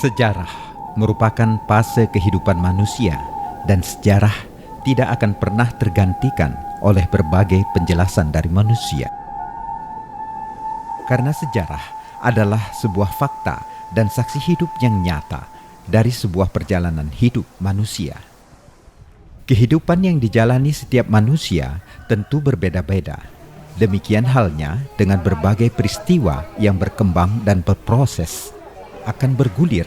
Sejarah merupakan fase kehidupan manusia dan sejarah tidak akan pernah tergantikan oleh berbagai penjelasan dari manusia. Karena sejarah adalah sebuah fakta dan saksi hidup yang nyata dari sebuah perjalanan hidup manusia. Kehidupan yang dijalani setiap manusia tentu berbeda-beda. Demikian halnya dengan berbagai peristiwa yang berkembang dan berproses akan bergulir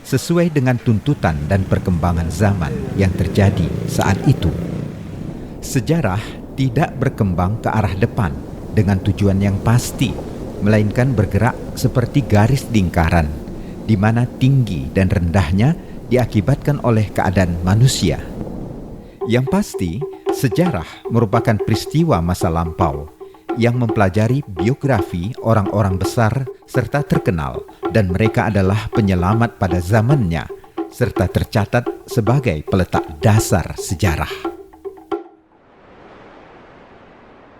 sesuai dengan tuntutan dan perkembangan zaman yang terjadi saat itu. Sejarah tidak berkembang ke arah depan dengan tujuan yang pasti, melainkan bergerak seperti garis lingkaran, di mana tinggi dan rendahnya diakibatkan oleh keadaan manusia. Yang pasti, sejarah merupakan peristiwa masa lampau yang mempelajari biografi orang-orang besar serta terkenal, dan mereka adalah penyelamat pada zamannya serta tercatat sebagai peletak dasar sejarah.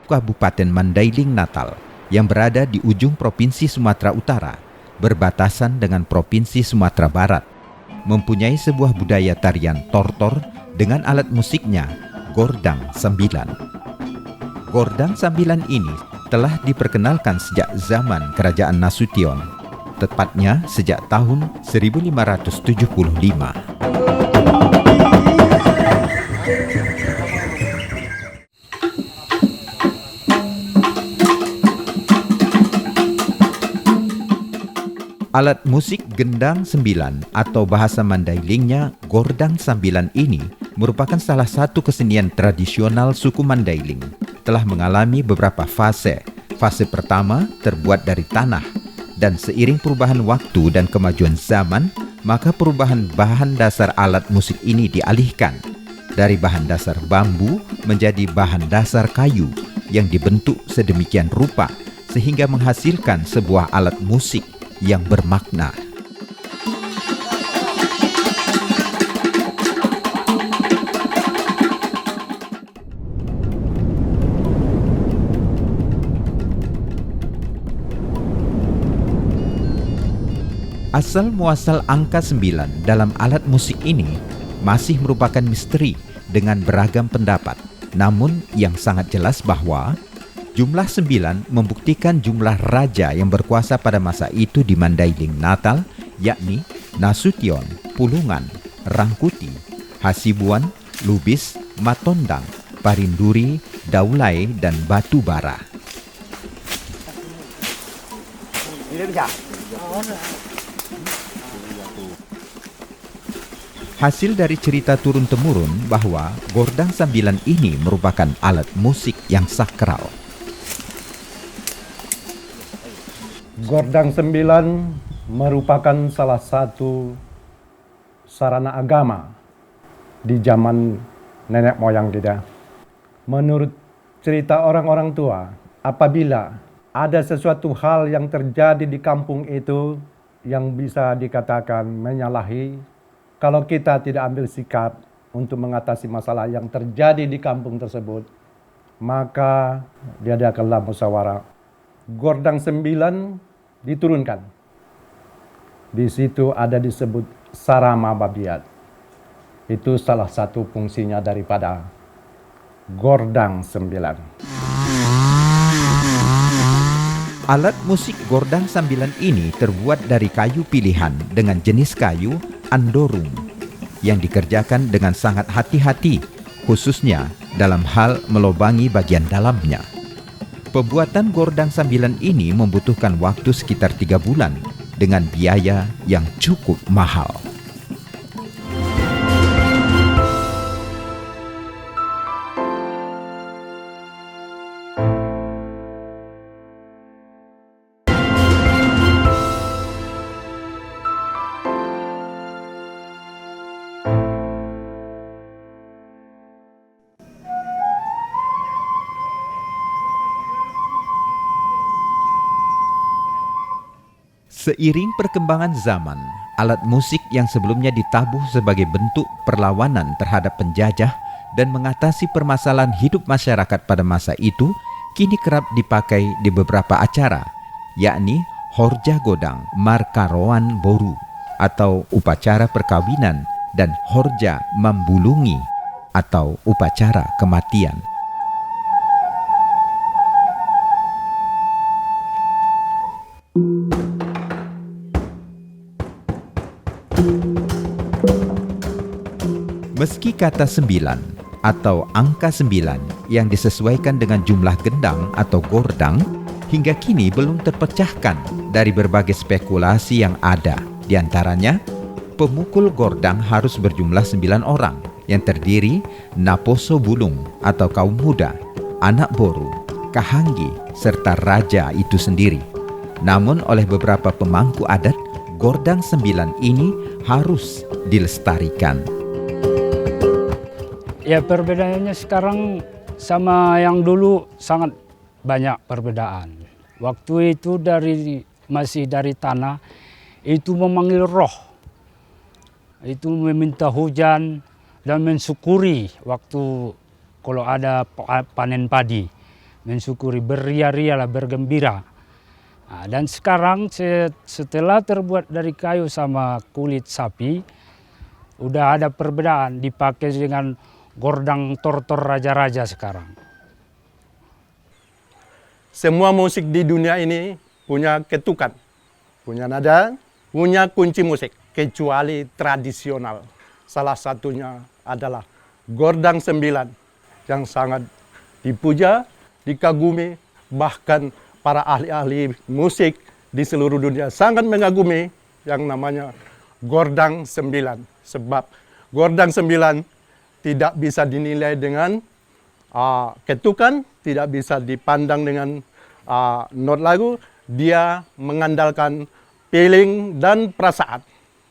Kabupaten Mandailing Natal yang berada di ujung Provinsi Sumatera Utara, berbatasan dengan Provinsi Sumatera Barat, mempunyai sebuah budaya tarian tortor dengan alat musiknya Gordang Sambilan. Gordang Sambilan ini telah diperkenalkan sejak zaman Kerajaan Nasution, tepatnya sejak tahun 1575. Alat musik gendang sembilan atau bahasa Mandailingnya Gordang Sambilan ini merupakan salah satu kesenian tradisional suku Mandailing. Telah mengalami beberapa fase. Fase pertama terbuat dari tanah, dan seiring perubahan waktu dan kemajuan zaman, maka perubahan bahan dasar alat musik ini dialihkan dari bahan dasar bambu menjadi bahan dasar kayu yang dibentuk sedemikian rupa sehingga menghasilkan sebuah alat musik yang bermakna. Asal muasal angka 9 dalam alat musik ini masih merupakan misteri dengan beragam pendapat. Namun yang sangat jelas bahwa jumlah 9 membuktikan jumlah raja yang berkuasa pada masa itu di Mandailing Natal, yakni Nasution, Pulungan, Rangkuti, Hasibuan, Lubis, Matondang, Parinduri, Daulai, dan Batubara. Hasil dari cerita turun-temurun bahwa Gordang Sambilan ini merupakan alat musik yang sakral. Gordang Sembilan merupakan salah satu sarana agama di zaman nenek moyang kita. Menurut cerita orang-orang tua, apabila ada sesuatu hal yang terjadi di kampung itu yang bisa dikatakan menyalahi, kalau kita tidak ambil sikap untuk mengatasi masalah yang terjadi di kampung tersebut, maka diadakanlah musyawarah. Gordang Sembilan diturunkan. Di situ ada disebut Sarama Babiat. Itu salah satu fungsinya daripada Gordang Sembilan. Alat musik Gordang Sambilan ini terbuat dari kayu pilihan dengan jenis kayu andorung yang dikerjakan dengan sangat hati-hati, khususnya dalam hal melobangi bagian dalamnya. Pembuatan Gordang Sambilan ini membutuhkan waktu sekitar 3 bulan dengan biaya yang cukup mahal. Seiring perkembangan zaman, alat musik yang sebelumnya ditabuh sebagai bentuk perlawanan terhadap penjajah dan mengatasi permasalahan hidup masyarakat pada masa itu, kini kerap dipakai di beberapa acara, yakni Horja Godang Markaroan Boru, atau upacara perkawinan, dan horja mambulungi atau upacara kematian. Meski kata 9 atau angka 9 yang disesuaikan dengan jumlah gendang atau gordang hingga kini belum terpecahkan dari berbagai spekulasi yang ada. Di antaranya, pemukul gordang harus berjumlah 9 orang yang terdiri Naposo Bulung atau kaum muda, anak boru, kahanggi, serta raja itu sendiri. Namun oleh beberapa pemangku adat, gordang 9 ini harus dilestarikan. Ya, perbedaannya sekarang sama yang dulu sangat banyak perbedaan. Waktu itu masih dari tanah, itu memanggil roh. Itu meminta hujan dan mensyukuri waktu kalau ada panen padi. Mensyukuri, beria-rialah, bergembira. Nah, dan sekarang setelah terbuat dari kayu sama kulit sapi, udah ada perbedaan, dipakai dengan gordang tortor raja-raja sekarang. Semua musik di dunia ini punya ketukan, punya nada, punya kunci musik, kecuali tradisional. Salah satunya adalah gordang 9 yang sangat dipuja, dikagumi, bahkan para ahli-ahli musik di seluruh dunia sangat mengagumi yang namanya gordang 9. Sebab gordang 9 tidak bisa dinilai dengan ketukan, tidak bisa dipandang dengan not lagu. Dia mengandalkan feeling dan perasaan.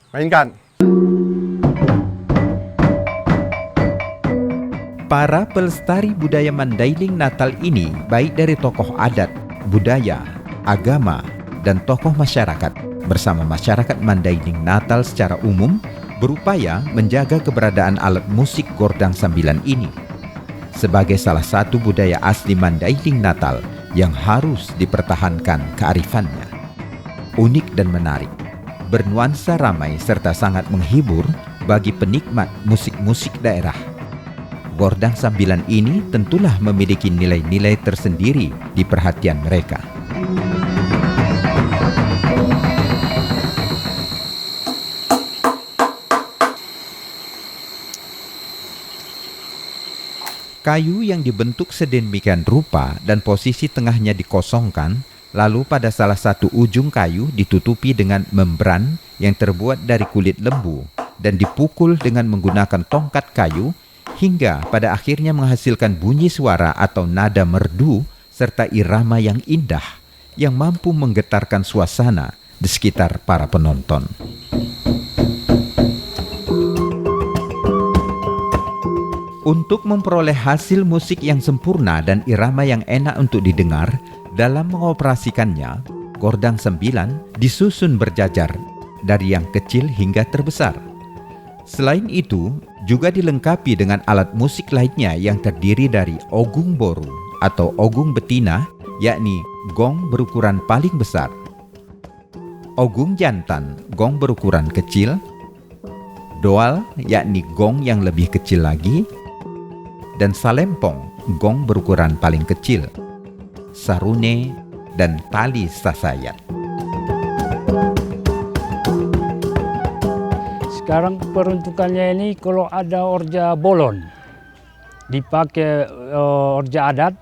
Mainkan. Para pelestari budaya Mandailing Natal ini baik dari tokoh adat, budaya, agama, dan tokoh masyarakat bersama masyarakat Mandailing Natal secara umum berupaya menjaga keberadaan alat musik gordang 9 ini sebagai salah satu budaya asli Mandailing Natal yang harus dipertahankan kearifannya. Unik dan menarik, bernuansa ramai serta sangat menghibur bagi penikmat musik-musik daerah. Gordang 9 ini tentulah memiliki nilai-nilai tersendiri di perhatian mereka. Kayu yang dibentuk sedemikian rupa dan posisi tengahnya dikosongkan, lalu pada salah satu ujung kayu ditutupi dengan membran yang terbuat dari kulit lembu dan dipukul dengan menggunakan tongkat kayu hingga pada akhirnya menghasilkan bunyi suara atau nada merdu serta irama yang indah yang mampu menggetarkan suasana di sekitar para penonton. Untuk memperoleh hasil musik yang sempurna dan irama yang enak untuk didengar, dalam mengoperasikannya, gordang 9 disusun berjajar dari yang kecil hingga terbesar. Selain itu, juga dilengkapi dengan alat musik lainnya yang terdiri dari ogung boru atau ogung betina, yakni gong berukuran paling besar, ogung jantan, gong berukuran kecil, doal, yakni gong yang lebih kecil lagi, dan salempong, gong berukuran paling kecil, sarune, dan tali sasayat. Sekarang peruntukannya ini kalau ada orja bolon, dipakai orja adat,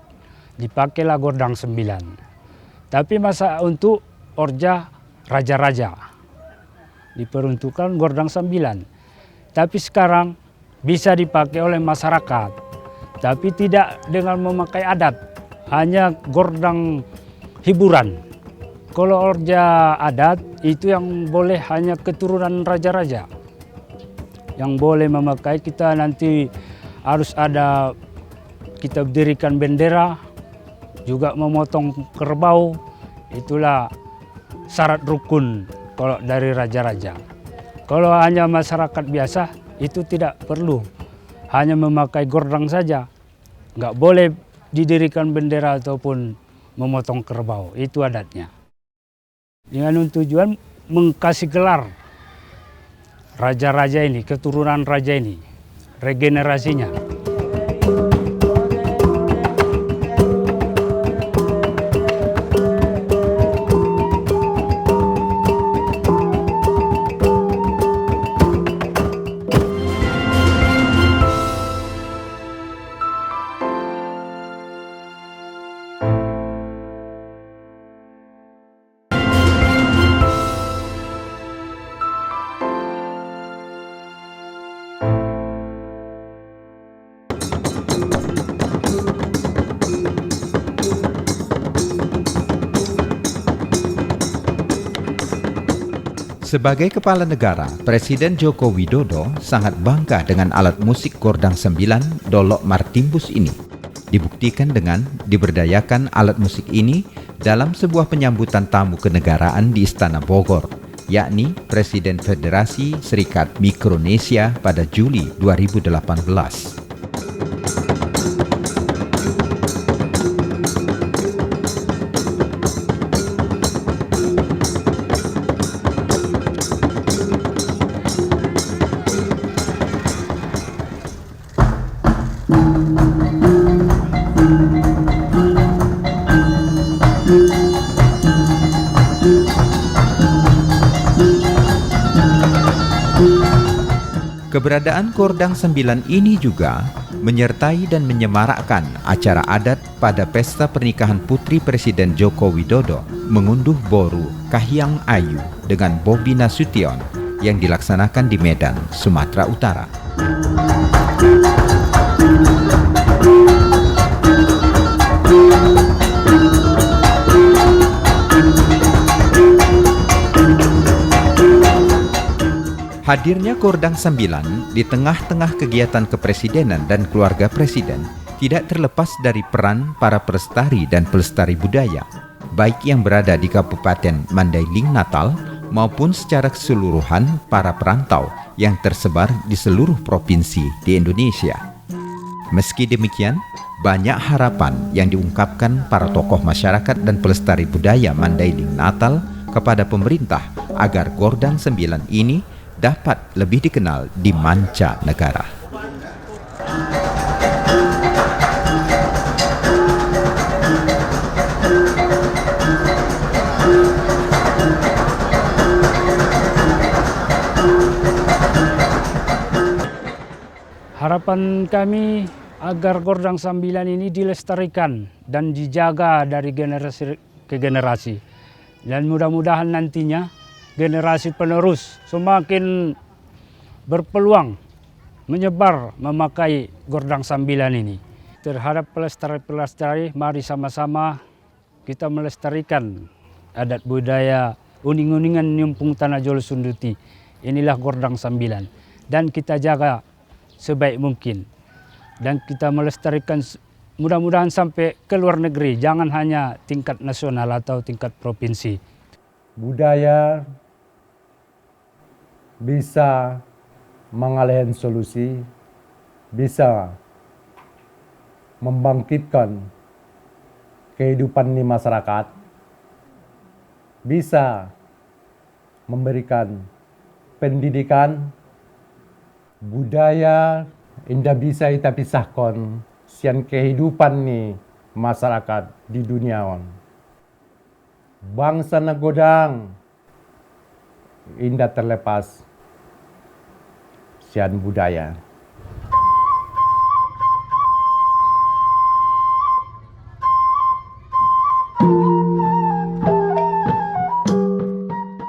dipakailah gordang 9. Tapi masa untuk orja raja-raja, diperuntukkan gordang 9. Tapi sekarang bisa dipakai oleh masyarakat. Tapi tidak dengan memakai adat, hanya gordang hiburan. Kalau orja adat itu yang boleh hanya keturunan raja-raja. Yang boleh memakai, kita nanti harus ada, kita dirikan bendera, juga memotong kerbau, itulah syarat rukun kalau dari raja-raja. Kalau hanya masyarakat biasa, itu tidak perlu. Hanya memakai gordang saja, nggak boleh didirikan bendera ataupun memotong kerbau, itu adatnya. Dengan tujuan mengkasih gelar raja-raja ini, keturunan raja ini, regenerasinya. Sebagai kepala negara, Presiden Joko Widodo sangat bangga dengan alat musik Gordang 9 Dolok Martimbus ini. Dibuktikan dengan diberdayakan alat musik ini dalam sebuah penyambutan tamu kenegaraan di Istana Bogor, yakni Presiden Federasi Serikat Mikronesia pada Juli 2018. Keberadaan Gordang 9 ini juga menyertai dan menyemarakkan acara adat pada pesta pernikahan putri Presiden Joko Widodo mengunduh boru Kahiyang Ayu dengan Bobi Nasution yang dilaksanakan di Medan, Sumatera Utara. Hadirnya Gordang 9 di tengah-tengah kegiatan kepresidenan dan keluarga presiden tidak terlepas dari peran para pelestari dan pelestari budaya, baik yang berada di Kabupaten Mandailing Natal maupun secara keseluruhan para perantau yang tersebar di seluruh provinsi di Indonesia. Meski demikian, banyak harapan yang diungkapkan para tokoh masyarakat dan pelestari budaya Mandailing Natal kepada pemerintah agar Gordang 9 ini dapat lebih dikenal di manca negara. Harapan kami agar Gordang 9 ini dilestarikan dan dijaga dari generasi ke generasi. Dan mudah-mudahan nantinya generasi penerus semakin berpeluang menyebar memakai Gordang 9 ini. Terhadap pelestari-pelestari, mari sama-sama kita melestarikan adat budaya uning-uningan nyumpung tanah Jolo Sunduti. Inilah Gordang 9 dan kita jaga sebaik mungkin. Dan kita melestarikan mudah-mudahan sampai ke luar negeri, jangan hanya tingkat nasional atau tingkat provinsi. Budaya bisa mengalihkan solusi, bisa membangkitkan kehidupan di masyarakat, bisa memberikan pendidikan, budaya indah bisa kita pisahkan sian kehidupan ni masyarakat di dunia. Bangsa Nagodang indah terlepas sian budaya.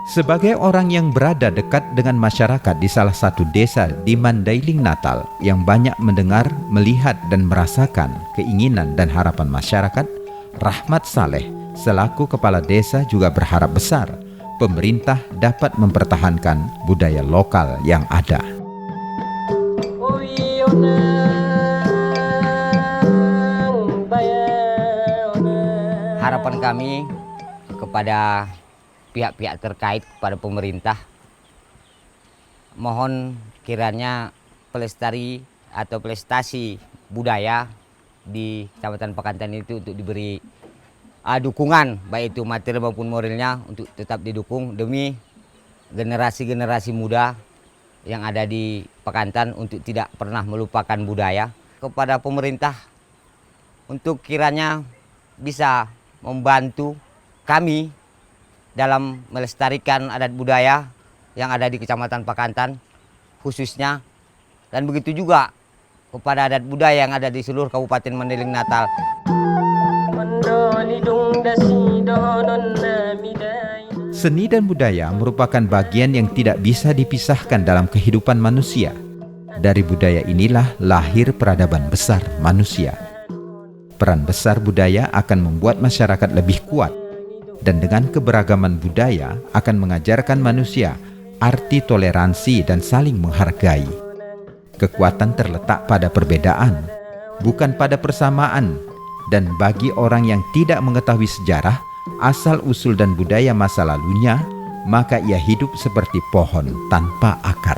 Sebagai orang yang berada dekat dengan masyarakat di salah satu desa di Mandailing Natal yang banyak mendengar, melihat dan merasakan keinginan dan harapan masyarakat, Rahmat Saleh selaku kepala desa juga berharap besar pemerintah dapat mempertahankan budaya lokal yang ada. Harapan kami kepada pihak-pihak terkait, kepada pemerintah, mohon kiranya pelestari atau prestasi budaya di Kecamatan Pakantan itu untuk diberi dukungan, baik itu materi maupun moralnya, untuk tetap didukung demi generasi-generasi muda yang ada di Pakantan untuk tidak pernah melupakan budaya. Kepada pemerintah untuk kiranya bisa membantu kami dalam melestarikan adat budaya yang ada di Kecamatan Pakantan khususnya, dan begitu juga kepada adat budaya yang ada di seluruh Kabupaten Mandailing Natal. Seni dan budaya merupakan bagian yang tidak bisa dipisahkan dalam kehidupan manusia. Dari budaya inilah lahir peradaban besar manusia. Peran besar budaya akan membuat masyarakat lebih kuat, dan dengan keberagaman budaya akan mengajarkan manusia arti toleransi dan saling menghargai. Kekuatan terletak pada perbedaan, bukan pada persamaan. Dan bagi orang yang tidak mengetahui sejarah, asal-usul dan budaya masa lalunya, maka ia hidup seperti pohon tanpa akar.